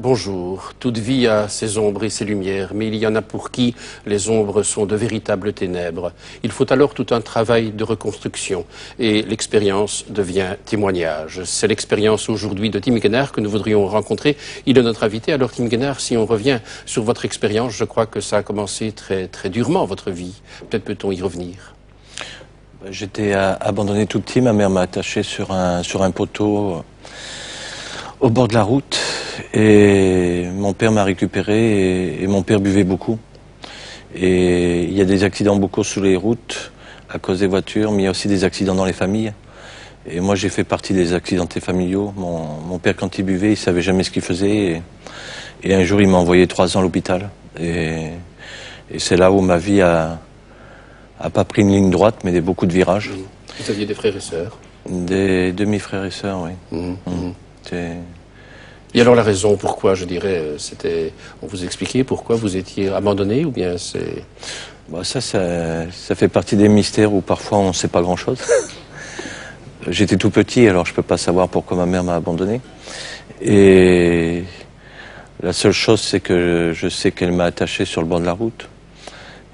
Bonjour. Toute vie a ses ombres et ses lumières, mais il y en a pour qui les ombres sont de véritables ténèbres. Il faut alors tout un travail de reconstruction et l'expérience devient témoignage. C'est l'expérience aujourd'hui de Tim Guénard que nous voudrions rencontrer. Il est notre invité. Alors Tim Guénard, si on revient sur votre expérience, je crois que ça a commencé très durement votre vie. Peut-être peut-on y revenir. J'étais abandonné tout petit. Ma mère m'a attaché sur un poteau au bord de la route et mon père m'a récupéré et mon père buvait beaucoup. Et il y a des accidents beaucoup sur les routes à cause des voitures, mais il y a aussi des accidents dans les familles. Et moi j'ai fait partie des accidentés familiaux. Mon père quand il buvait, il savait jamais ce qu'il faisait et un jour il m'a envoyé 3 ans à l'hôpital. Et c'est là où ma vie a pas pris une ligne droite, mais beaucoup de virages. Vous aviez des frères et sœurs? Des demi-frères et sœurs, oui. Et alors la raison pourquoi, je dirais, c'était... On vous expliquait pourquoi vous étiez abandonné ou bien c'est... Bah ça fait partie des mystères où parfois on ne sait pas grand-chose. J'étais tout petit, alors je ne peux pas savoir pourquoi ma mère m'a abandonné. Et la seule chose, c'est que je sais qu'elle m'a attaché sur le bord de la route.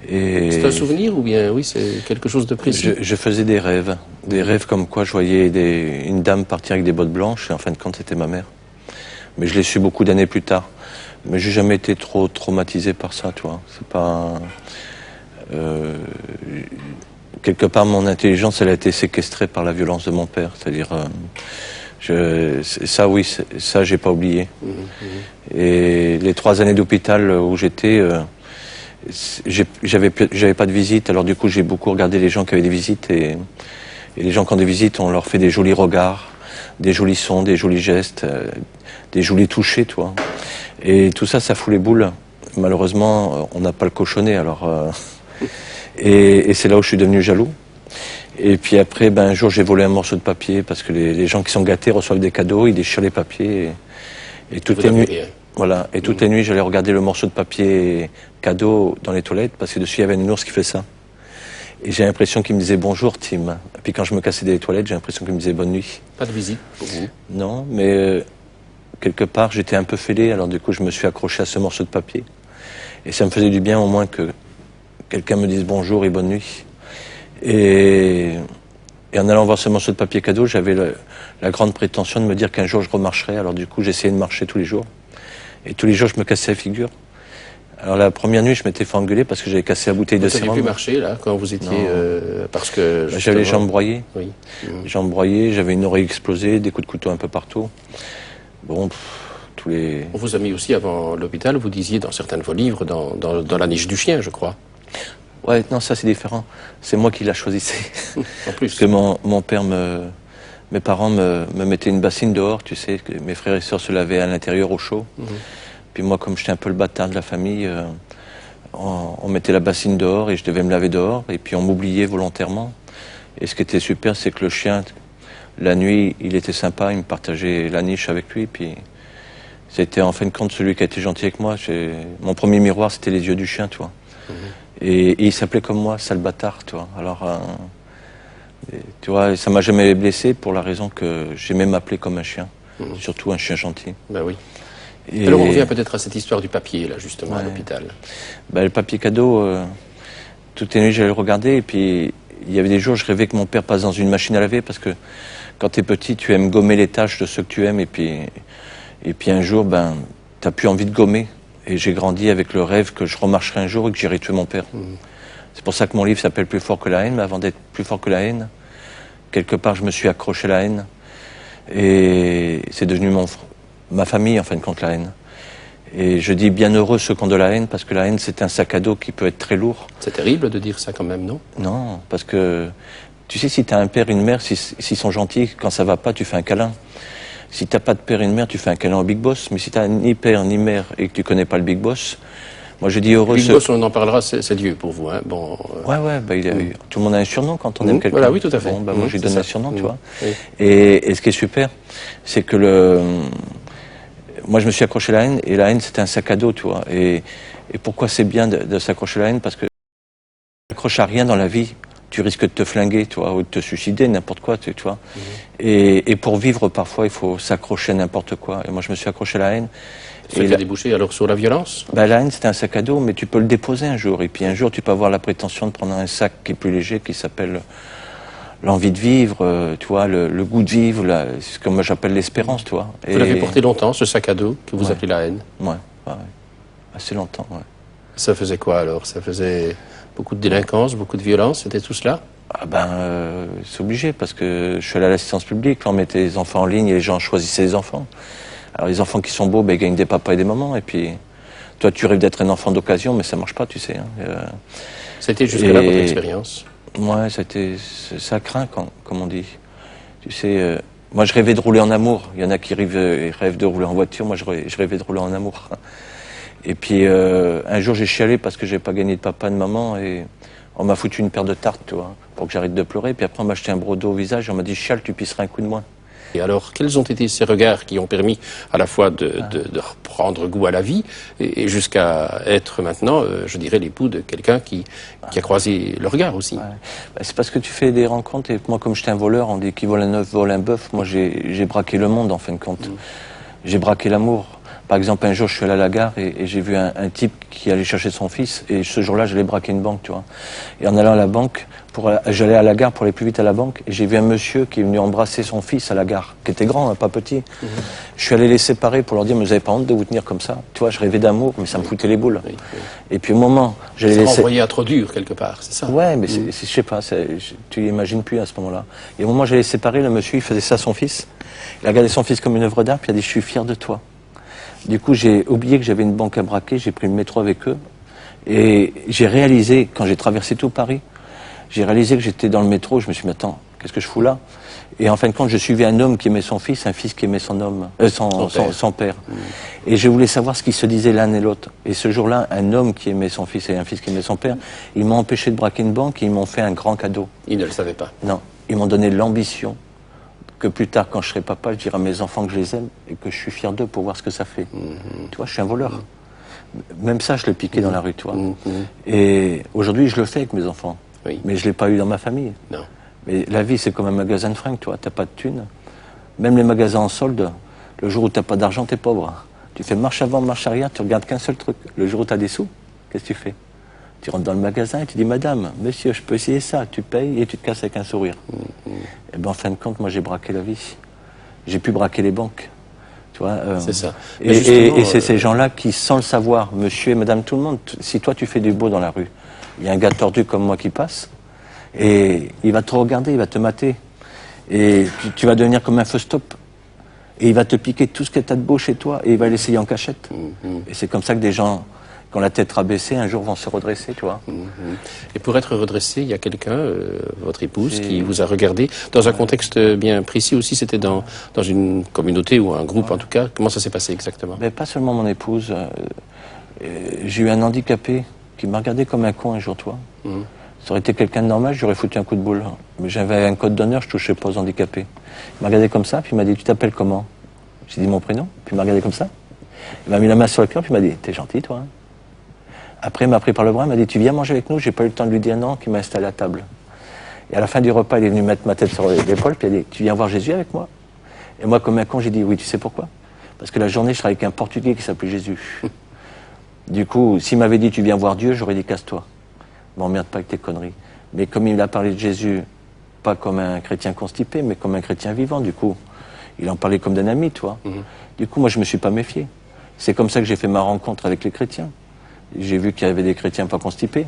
C'est un souvenir ou bien, oui, c'est quelque chose de précis? Je faisais des rêves comme quoi je voyais une dame partir avec des bottes blanches, et en fin de compte, c'était ma mère. Mais je l'ai su beaucoup d'années plus tard. Mais j'ai jamais été trop traumatisé par ça, tu vois. C'est pas... quelque part, mon intelligence, elle a été séquestrée par la violence de mon père. C'est-à-dire... ça, oui, ça, j'ai pas oublié. Et les 3 années d'hôpital où j'étais... j'avais pas de visite, alors du coup j'ai beaucoup regardé les gens qui avaient des visites et les gens qui ont des visites, on leur fait des jolis regards, des jolis sons, des jolis gestes, des jolis touchés, tu vois. Et tout ça, ça fout les boules. Malheureusement, on n'a pas le cochonnet, alors... et c'est là où je suis devenu jaloux. Et puis après, un jour j'ai volé un morceau de papier parce que les gens qui sont gâtés reçoivent des cadeaux, ils déchirent les papiers et toutes les nuits... Voilà, et toutes les nuits, j'allais regarder le morceau de papier cadeau dans les toilettes, parce que dessus, il y avait un ours qui fait ça. Et j'ai l'impression qu'il me disait « Bonjour, Tim ». Et puis quand je me cassais des toilettes, j'ai l'impression qu'il me disait « Bonne nuit ». Pas de visite pour vous? Non, mais quelque part, j'étais un peu fêlé, alors du coup, je me suis accroché à ce morceau de papier. Et ça me faisait du bien, au moins, que quelqu'un me dise « Bonjour » et « Bonne nuit ». Et en allant voir ce morceau de papier cadeau, j'avais la grande prétention de me dire qu'un jour, je remarcherais. Alors du coup, j'essayais de marcher tous les jours. Et tous les jours, je me cassais la figure. Alors la première nuit, je m'étais fait engueuler parce que j'avais cassé la bouteille de sérum. Vous aviez pu marcher, là, quand vous étiez... parce que... J'avais les jambes broyées. Oui. Les jambes broyées, j'avais une oreille explosée, des coups de couteau un peu partout. Bon, tous les... On vous a mis aussi, avant l'hôpital, vous disiez dans certains de vos livres, dans la niche du chien, je crois. Ouais, non, ça c'est différent. C'est moi qui la choisissais. En plus. Parce que mon père mes parents me mettaient une bassine dehors, tu sais, que mes frères et sœurs se lavaient à l'intérieur au chaud. Puis moi, comme j'étais un peu le bâtard de la famille, on mettait la bassine dehors et je devais me laver dehors. Et puis on m'oubliait volontairement. Et ce qui était super, c'est que le chien, la nuit, il était sympa, il me partageait la niche avec lui. Puis c'était en fin de compte celui qui a été gentil avec moi. Mon premier miroir, c'était les yeux du chien, tu vois. Et il s'appelait comme moi, sale bâtard, tu vois. Alors... tu vois, ça m'a jamais blessé pour la raison que j'aimais m'appeler comme un chien, surtout un chien gentil. Ben oui. Et alors on revient peut-être à cette histoire du papier, là, justement, à l'hôpital. Le papier cadeau, toutes les nuits j'allais le regarder, et puis il y avait des jours je rêvais que mon père passe dans une machine à laver, parce que quand tu es petit, tu aimes gommer les tâches de ceux que tu aimes, et puis un jour, tu n'as plus envie de gommer. Et j'ai grandi avec le rêve que je remarcherais un jour et que j'irais tuer mon père. C'est pour ça que mon livre s'appelle Plus fort que la haine, mais avant d'être plus fort que la haine, quelque part je me suis accroché à la haine. Et c'est devenu ma famille, en fin de compte, la haine. Et je dis bien heureux ceux qui ont de la haine, parce que la haine c'est un sac à dos qui peut être très lourd. C'est terrible de dire ça quand même, non? Non, parce que tu sais, si tu as un père et une mère, s'ils sont gentils, quand ça va pas, tu fais un câlin. Si t'as pas de père et une mère, tu fais un câlin au Big Boss. Mais si t'as ni père ni mère et que tu connais pas le Big Boss, moi je dis heureux. Le Big Boss, on en parlera, c'est Dieu pour vous, hein. Bon. Ouais, tout le monde a un surnom quand on aime quelqu'un. Voilà, oui, tout à fait. Bon, moi je lui donne un surnom, tu vois. Oui. Et ce qui est super, c'est que moi je me suis accroché à la haine, et la haine c'était un sac à dos, tu vois. Et pourquoi c'est bien de s'accrocher à la haine? Parce que tu t'accroches à rien dans la vie tu risques de te flinguer, tu vois, ou de te suicider, n'importe quoi, tu vois. Et pour vivre, parfois, il faut s'accrocher à n'importe quoi. Et moi, je me suis accroché à la haine. Ça a débouché alors sur la violence? La haine, c'était un sac à dos, mais tu peux le déposer un jour. Et puis un jour, tu peux avoir la prétention de prendre un sac qui est plus léger, qui s'appelle l'envie de vivre, tu vois, le goût de vivre, c'est comme moi j'appelle l'espérance, tu vois. Vous l'avez porté longtemps, ce sac à dos que vous appelez la haine? Ouais, assez longtemps, ouais. Ça faisait quoi alors? Ça faisait beaucoup de délinquance, beaucoup de violence, c'était tout cela? Ah ben, c'est obligé, parce que je suis allé à l'assistance publique, là on mettait les enfants en ligne et les gens choisissaient les enfants. Alors les enfants qui sont beaux, ben, ils gagnent des papas et des mamans, et puis toi tu rêves d'être un enfant d'occasion, mais ça marche pas, tu sais. Hein. C'était jusque-là votre expérience? Ouais, ça craint, comme on dit. Tu sais, moi je rêvais de rouler en amour. Il y en a qui rêvent de rouler en voiture, moi je rêvais de rouler en amour. Et puis un jour j'ai chialé parce que j'ai pas gagné de papa et de maman, et on m'a foutu une paire de tartes, tu vois, pour que j'arrête de pleurer. Puis après on m'a acheté un brodo au visage et on m'a dit chiale, tu pisseras un coup de moins. Et alors, quels ont été ces regards qui ont permis à la fois de reprendre goût à la vie et jusqu'à être maintenant, je dirais, l'époux de quelqu'un qui a croisé le regard aussi? Ouais. Bah, c'est parce que tu fais des rencontres, et moi comme j'étais un voleur, on dit qui vole un œuf vole un bœuf. Moi j'ai braqué le monde en fin de compte. J'ai braqué l'amour. Par exemple, un jour je suis allé à la gare et j'ai vu un type qui allait chercher son fils, et ce jour-là j'allais braquer une banque, tu vois. Et en allant à la banque, j'allais à la gare pour aller plus vite à la banque, et j'ai vu un monsieur qui est venu embrasser son fils à la gare, qui était grand, hein, pas petit. Je suis allé les séparer pour leur dire, mais vous n'avez pas honte de vous tenir comme ça? Tu vois, je rêvais d'amour, mais ça me foutait les boules. Et puis au moment, j'allais les envoyé à trop dur quelque part, c'est ça? Ouais, mais je sais pas, tu l'imagines plus à ce moment-là. Et au moment où j'allais les séparer, le monsieur, il faisait ça à son fils. Il a regardé son fils comme une œuvre d'art, puis il a dit, je suis fier de toi. Du coup, j'ai oublié que j'avais une banque à braquer, j'ai pris le métro avec eux, et j'ai réalisé, quand j'ai traversé tout Paris, j'ai réalisé que j'étais dans le métro, je me suis dit, mais attends, qu'est-ce que je fous là? Et en fin de compte, je suivais un homme qui aimait son fils, un fils qui aimait son père. Et je voulais savoir ce qu'ils se disaient l'un et l'autre. Et ce jour-là, un homme qui aimait son fils et un fils qui aimait son père, ils m'ont empêché de braquer une banque et ils m'ont fait un grand cadeau. Ils ne le savaient pas? Non, ils m'ont donné l'ambition que plus tard, quand je serai papa, je dirai à mes enfants que je les aime et que je suis fier d'eux pour voir ce que ça fait. Tu vois, je suis un voleur. Même ça, je l'ai piqué dans la rue, tu vois. Et aujourd'hui, je le fais avec mes enfants. Oui. Mais je ne l'ai pas eu dans ma famille. Non. Mais la vie, c'est comme un magasin de fringues, tu vois. Tu n'as pas de thunes. Même les magasins en solde, le jour où tu n'as pas d'argent, tu es pauvre. Tu fais marche avant, marche arrière, tu regardes qu'un seul truc. Le jour où tu as des sous, qu'est-ce que tu fais? Tu rentres dans le magasin et tu dis, madame, monsieur, je peux essayer ça. Tu payes et tu te casses avec un sourire. Et bien, en fin de compte, moi, j'ai braqué la vie. J'ai pu braquer les banques. Tu vois, c'est ça. Et c'est ces gens-là qui, sans le savoir, monsieur et madame tout le monde, si toi tu fais du beau dans la rue, il y a un gars tordu comme moi qui passe, et il va te regarder, il va te mater. Et tu vas devenir comme un feu stop. Et il va te piquer tout ce que tu as de beau chez toi, et il va l'essayer en cachette. Et c'est comme ça que des gens, qui ont la tête rabaissée, un jour vont se redresser, tu vois. Et pour être redressé, il y a quelqu'un, votre épouse, qui vous a regardé, dans un contexte bien précis aussi, c'était dans une communauté ou un groupe en tout cas. Comment ça s'est passé exactement? Ben, pas seulement mon épouse. J'ai eu un handicapé qui m'a regardé comme un con un jour, toi. Ça aurait été quelqu'un de normal, j'aurais foutu un coup de boule. Mais j'avais un code d'honneur, je touchais pas aux handicapés. Il m'a regardé comme ça, puis il m'a dit, tu t'appelles comment? J'ai dit mon prénom, puis il m'a regardé comme ça. Il m'a mis la main sur le cœur, puis il m'a dit, t'es gentil, toi. Après, il m'a pris par le bras, il m'a dit, tu viens manger avec nous? J'ai pas eu le temps de lui dire non, qu'il m'a installé à table. Et à la fin du repas, il est venu mettre ma tête sur l'épaule, puis il a dit, tu viens voir Jésus avec moi? Et moi, comme un con, j'ai dit, oui, tu sais pourquoi? Parce que la journée, je travaillais avec un Portugais qui s'appelait Jésus. Du coup, s'il m'avait dit, tu viens voir Dieu, j'aurais dit, casse-toi. M'emmerde pas avec tes conneries. Mais comme il a parlé de Jésus, pas comme un chrétien constipé, mais comme un chrétien vivant, du coup, il en parlait comme d'un ami, tu vois. Du coup, moi, je me suis pas méfié. C'est comme ça que j'ai fait ma rencontre avec les chrétiens. J'ai vu qu'il y avait des chrétiens pas constipés.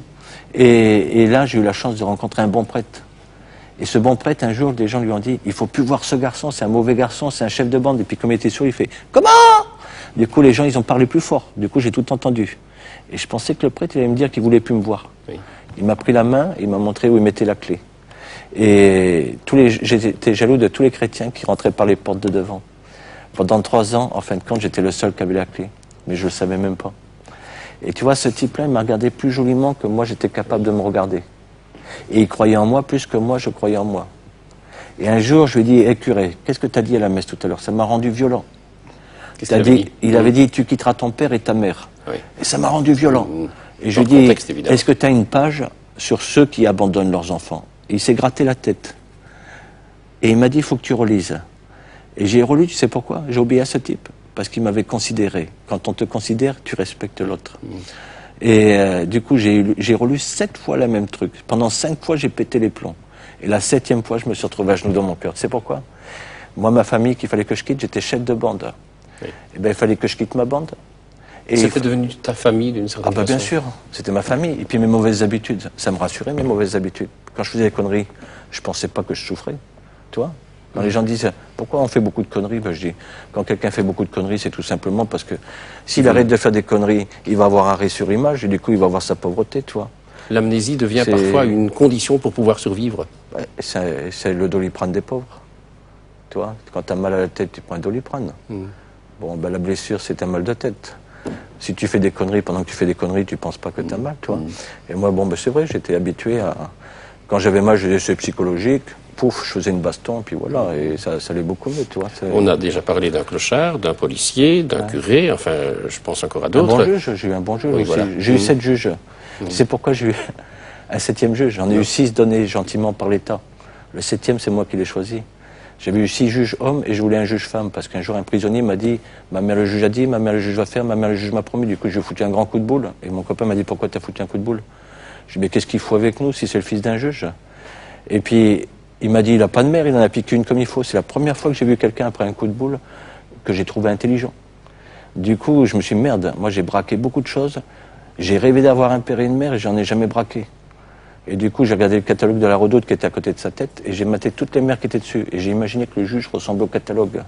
Et là, j'ai eu la chance de rencontrer un bon prêtre. Et ce bon prêtre, un jour, des gens lui ont dit, il faut plus voir ce garçon, c'est un mauvais garçon, c'est un chef de bande. Et puis comme il était sourd, il fait, comment? Du coup, les gens, ils ont parlé plus fort. Du coup, j'ai tout entendu. Et je pensais que le prêtre, il allait me dire qu'il voulait plus me voir. Oui. Il m'a pris la main, il m'a montré où il mettait la clé. Et j'étais jaloux de tous les chrétiens qui rentraient par les portes de devant. Pendant 3 ans, en fin de compte, j'étais le seul qui avait la clé. Mais je le savais même pas. Et tu vois, ce type-là, il m'a regardé plus joliment que moi, j'étais capable de me regarder. Et il croyait en moi plus que moi, je croyais en moi. Et un jour, je lui ai dit, hey, curé, qu'est-ce que tu as dit à la messe tout à l'heure? Ça m'a rendu violent. Il avait dit, tu quitteras ton père et ta mère. Oui. Et ça m'a rendu violent. Et je lui ai dit, est-ce que tu as une page sur ceux qui abandonnent leurs enfants? Et il s'est gratté la tête. Et il m'a dit, il faut que tu relises. Et j'ai relu, tu sais pourquoi? J'ai obéi à ce type. Parce qu'il m'avait considéré. Quand on te considère, tu respectes l'autre. Et du coup, j'ai relu 7 fois la même truc. Pendant 5 fois, j'ai pété les plombs. Et la 7e fois, je me suis retrouvé à genoux dans mon cœur. Tu sais pourquoi? Moi, ma famille, qu'il fallait que je quitte, j'étais chef de bande. Oui. Et ben, il fallait que je quitte ma bande. Et c'était devenu ta famille d'une certaine façon. Bien sûr, c'était ma famille. Et puis mes mauvaises habitudes, ça me rassurait, mes mauvaises habitudes. Quand je faisais des conneries, je pensais pas que je souffrais. Tu vois? Quand les gens disent pourquoi on fait beaucoup de conneries, ben, je dis quand quelqu'un fait beaucoup de conneries, c'est tout simplement parce que s'il arrête de faire des conneries, il va avoir arrêt sur image et du coup il va avoir sa pauvreté, tu vois. L'amnésie devient parfois une condition pour pouvoir survivre. Ouais, c'est le Doliprane des pauvres. Tu vois, quand tu as mal à la tête, tu prends un Doliprane. Bon, ben, la blessure, c'est un mal de tête. Si tu fais des conneries, pendant que tu fais des conneries, tu penses pas que tu as mal, tu vois. Et moi, bon, ben, c'est vrai, j'étais habitué à... Quand j'avais mal, je disais c'est psychologique. Pouf, je faisais une baston, puis voilà, et ça allait beaucoup mieux, tu vois. On a déjà parlé d'un clochard, d'un policier, d'un curé, enfin, je pense encore à d'autres. Un bon juge, j'ai eu un bon juge oui, aussi. voilà. J'ai eu 7 juges. Tu sais pourquoi j'ai eu un 7e juge? J'en ai eu 6 donnés gentiment par l'État. Le 7e, c'est moi qui l'ai choisi. J'avais eu 6 juges hommes et je voulais un juge femme, parce qu'un jour, un prisonnier m'a dit, ma mère le juge a dit, ma mère le juge va faire, ma mère le juge m'a promis, du coup, je lui ai foutu un grand coup de boule. Et mon copain m'a dit, pourquoi t'as foutu un coup de boule? Je lui ai dit, mais qu'est-ce qu'il faut avec nous si c'est le fils d'un juge? Et puis, il m'a dit, il n'a pas de mère, il en a piqué une comme il faut. C'est la première fois que j'ai vu quelqu'un après un coup de boule que j'ai trouvé intelligent. Du coup, je me suis dit, merde, moi j'ai braqué beaucoup de choses. J'ai rêvé d'avoir un père et une mère et j'en ai jamais braqué. Et du coup, j'ai regardé le catalogue de la Redoute qui était à côté de sa tête et j'ai maté toutes les mères qui étaient dessus. Et j'ai imaginé que le juge ressemblait au catalogue.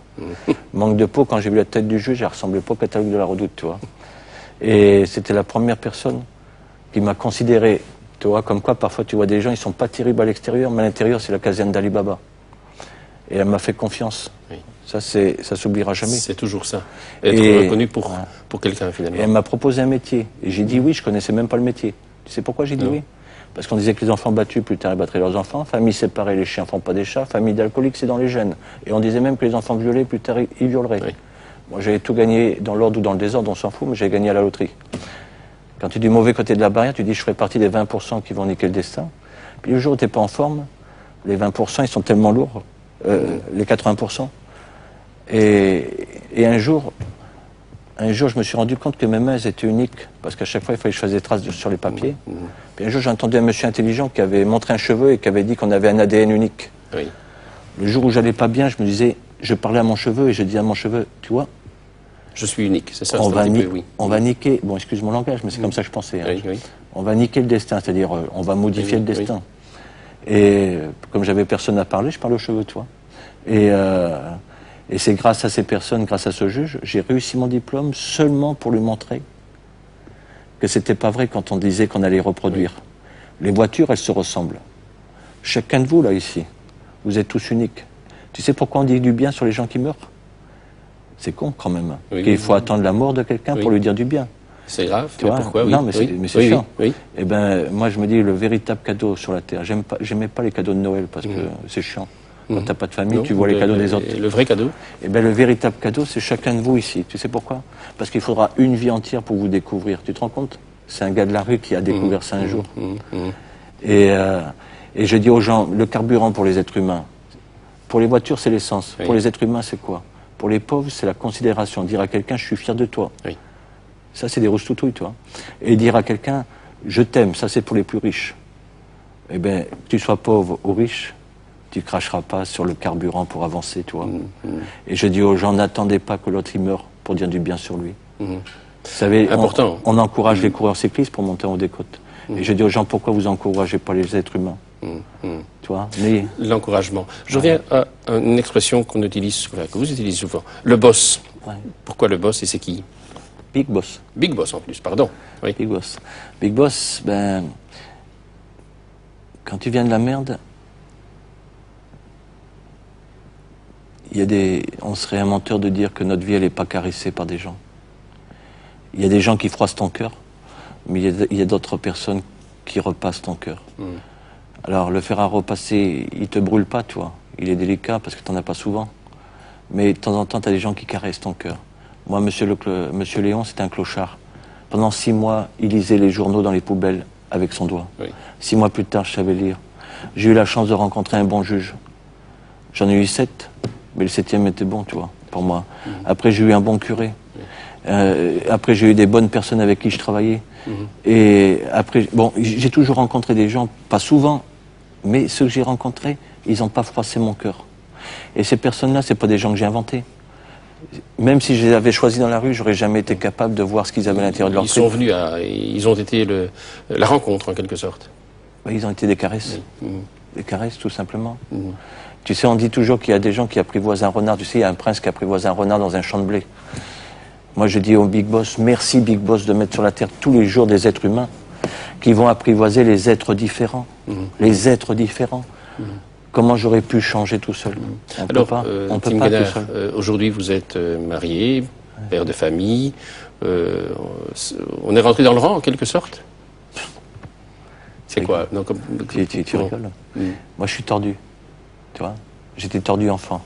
Manque de peau, quand j'ai vu la tête du juge, elle ressemblait pas au catalogue de la Redoute, tu vois. Et c'était la première personne qui m'a considéré. Tu vois, comme quoi, parfois, tu vois des gens, ils sont pas terribles à l'extérieur, mais à l'intérieur, c'est la caserne d'Ali Baba. Et elle m'a fait confiance. Oui. Ça s'oubliera jamais. C'est toujours ça. Être reconnu pour quelqu'un, finalement. Et elle m'a proposé un métier. Et j'ai dit oui, je connaissais même pas le métier. Tu sais pourquoi j'ai dit oui? Parce qu'on disait que les enfants battus, plus tard, ils battraient leurs enfants. Famille séparée, les chiens font pas des chats. Famille d'alcooliques, c'est dans les gènes. Et on disait même que les enfants violés, plus tard, ils violeraient. Oui. Moi, j'avais tout gagné dans l'ordre ou dans le désordre, on s'en fout, mais j'ai gagné à la loterie. Quand tu es du mauvais côté de la barrière, tu dis je ferai partie des 20% qui vont niquer le destin. Puis le jour où tu n'es pas en forme, les 20% ils sont tellement lourds, les 80%. Et un jour, je me suis rendu compte que mes mains elles étaient uniques, parce qu'à chaque fois il fallait que je fasse des traces sur les papiers. Puis un jour j'ai entendu un monsieur intelligent qui avait montré un cheveu et qui avait dit qu'on avait un ADN unique. Oui. Le jour où j'allais pas bien, je me disais, je parlais à mon cheveu et je disais à mon cheveu, tu vois, je suis unique, c'est ça? On va niquer, bon excuse mon langage, mais c'est comme ça que je pensais. Hein. Oui. On va niquer le destin, c'est-à-dire on va modifier le destin. Et comme j'avais personne à parler, je parle aux cheveux, tu vois. Et c'est grâce à ces personnes, grâce à ce juge, j'ai réussi mon diplôme seulement pour lui montrer que c'était pas vrai quand on disait qu'on allait reproduire. Les voitures, elles se ressemblent. Chacun de vous, là, ici, vous êtes tous uniques. Tu sais pourquoi on dit du bien sur les gens qui meurent? C'est con quand même. Il faut attendre la mort de quelqu'un pour lui dire du bien. C'est grave, tu vois? Pourquoi? Non, mais c'est chiant. Et ben, moi je me dis, le véritable cadeau sur la Terre, j'aimais pas les cadeaux de Noël parce que c'est chiant. Quand t'as pas de famille, tu vois les cadeaux des autres. Le vrai cadeau? Et ben, le véritable cadeau, c'est chacun de vous ici. Tu sais pourquoi? Parce qu'il faudra une vie entière pour vous découvrir. Tu te rends compte? C'est un gars de la rue qui a découvert ça un jour. Et je dis aux gens, le carburant pour les êtres humains, pour les voitures, c'est l'essence. Pour les êtres humains, c'est quoi? Pour les pauvres, c'est la considération. Dire à quelqu'un, je suis fier de toi. Oui. Ça, c'est des roustoutouilles, toi. Et dire à quelqu'un, je t'aime, ça, c'est pour les plus riches. Eh bien, que tu sois pauvre ou riche, tu cracheras pas sur le carburant pour avancer, toi. Et je dis aux gens, n'attendez pas que l'autre, il meure pour dire du bien sur lui. Vous savez, on encourage les coureurs cyclistes pour monter en haut des côtes. Et je dis aux gens, pourquoi vous encouragez pas les êtres humains? Tu vois, mais... L'encouragement. Je reviens à une expression qu'on utilise souvent, que vous utilisez souvent. Le boss. Ouais. Pourquoi le boss et c'est qui? Big Boss. Big Boss en plus, pardon. Oui. Big Boss. Big Boss, ben... Quand tu viens de la merde, on serait un menteur de dire que notre vie, elle n'est pas caressée par des gens. Il y a des gens qui froissent ton cœur, mais il y a d'autres personnes qui repassent ton cœur. Alors, le fer à repasser, il te brûle pas, toi. Il est délicat parce que tu n'en as pas souvent. Mais de temps en temps, tu as des gens qui caressent ton cœur. Moi, monsieur Léon, c'était un clochard. Pendant 6 mois, il lisait les journaux dans les poubelles avec son doigt. 6 mois plus tard, je savais lire. J'ai eu la chance de rencontrer un bon juge. J'en ai eu 7, mais le 7e était bon, tu vois, pour moi. Après, j'ai eu un bon curé. Après, j'ai eu des bonnes personnes avec qui je travaillais. Et après, bon, j'ai toujours rencontré des gens, pas souvent, mais ceux que j'ai rencontrés, ils n'ont pas froissé mon cœur. Et ces personnes-là, c'est pas des gens que j'ai inventés. Même si je les avais choisis dans la rue, j'aurais jamais été capable de voir ce qu'ils avaient à l'intérieur de leur trip. Ils ont été la rencontre en quelque sorte. Ben, ils ont été des caresses. Des caresses, tout simplement. Tu sais, on dit toujours qu'il y a des gens qui apprivoisent un renard. Tu sais, il y a un prince qui apprivoise un renard dans un champ de blé. Moi, je dis au Big Boss, merci Big Boss de mettre sur la terre tous les jours des êtres humains qui vont apprivoiser les êtres différents. Les êtres différents. Comment j'aurais pu changer tout seul? On peut pas tout seul. Aujourd'hui, vous êtes marié, père de famille. On est rentré dans le rang, en quelque sorte. C'est quoi? Non, tu rigoles. Moi, je suis tordu. Tu vois, j'étais tordu enfant.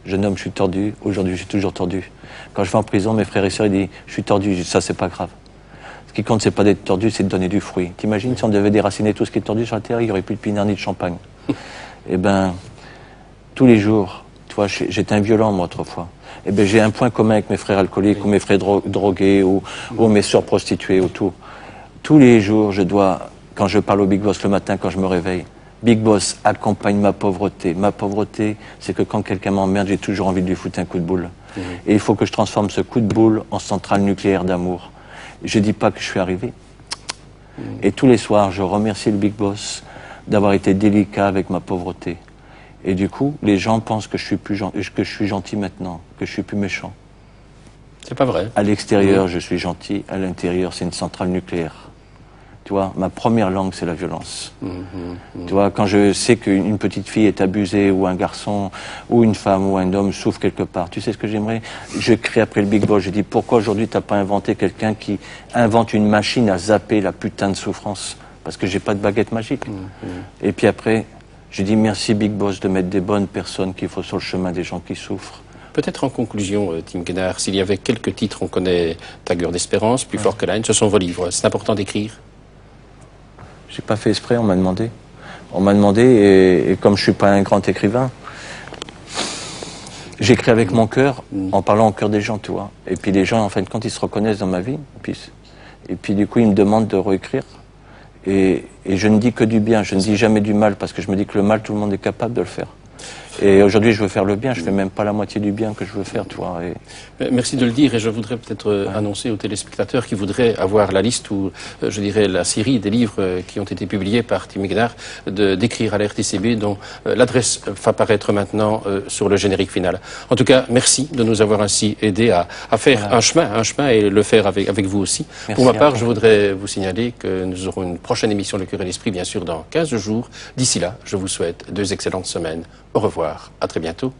Jeune homme, je suis tordu. Aujourd'hui, je suis toujours tordu. Quand je vais en prison, mes frères et sœurs, ils disent, je suis tordu. Je dis, ça, c'est pas grave. Ce qui compte, c'est pas d'être tordu, c'est de donner du fruit. T'imagines si on devait déraciner tout ce qui est tordu sur la terre, il n'y aurait plus de pinard ni de champagne. Eh ben, tous les jours, tu vois, j'étais un violent, moi, autrefois. Eh ben, j'ai un point commun avec mes frères alcooliques, ou mes frères drogués, ou mes sœurs prostituées, ou tout. Tous les jours, je dois, quand je parle au Big Boss le matin, quand je me réveille, Big Boss accompagne ma pauvreté. Ma pauvreté, c'est que quand quelqu'un m'emmerde, j'ai toujours envie de lui foutre un coup de boule. Et il faut que je transforme ce coup de boule en centrale nucléaire d'amour. Je dis pas que je suis arrivé. Et tous les soirs, je remercie le Big Boss d'avoir été délicat avec ma pauvreté. Et du coup, les gens pensent que je suis gentil maintenant, que je suis plus méchant. C'est pas vrai. À l'extérieur, je suis gentil. À l'intérieur, c'est une centrale nucléaire. Tu vois, ma première langue, c'est la violence. Tu vois, quand je sais qu'une petite fille est abusée, ou un garçon, ou une femme, ou un homme souffre quelque part, tu sais ce que j'aimerais? Je crie après le Big Boss, je dis, pourquoi aujourd'hui t'as pas inventé quelqu'un qui invente une machine à zapper la putain de souffrance? Parce que j'ai pas de baguette magique. Et puis après, je dis, merci Big Boss de mettre des bonnes personnes qu'il faut sur le chemin des gens qui souffrent. Peut-être en conclusion, Tim Guénard, s'il y avait quelques titres, on connaît Tagueur d'espérance, Plus fort que la haine, ce sont vos livres. C'est important d'écrire? J'ai pas fait exprès, on m'a demandé. On m'a demandé, et comme je suis pas un grand écrivain, j'écris avec mon cœur, en parlant au cœur des gens, tu vois. Et puis les gens, en fin de compte, ils se reconnaissent dans ma vie. Et puis du coup, ils me demandent de réécrire. Et je ne dis que du bien, je ne dis jamais du mal, parce que je me dis que le mal, tout le monde est capable de le faire. Et aujourd'hui, je veux faire le bien, je fais même pas la moitié du bien que je veux faire, tu vois. Merci de le dire, et je voudrais peut-être annoncer aux téléspectateurs qui voudraient avoir la liste ou, je dirais, la série des livres qui ont été publiés par Tim Guénard, d'écrire à la RTCB, dont l'adresse va apparaître maintenant sur le générique final. En tout cas, merci de nous avoir ainsi aidés à faire un chemin et le faire avec vous aussi. Merci. Pour ma part, je voudrais vous signaler que nous aurons une prochaine émission Le Cœur et l'Esprit, bien sûr, dans 15 jours. D'ici là, je vous souhaite 2 excellentes semaines. Au revoir, à très bientôt.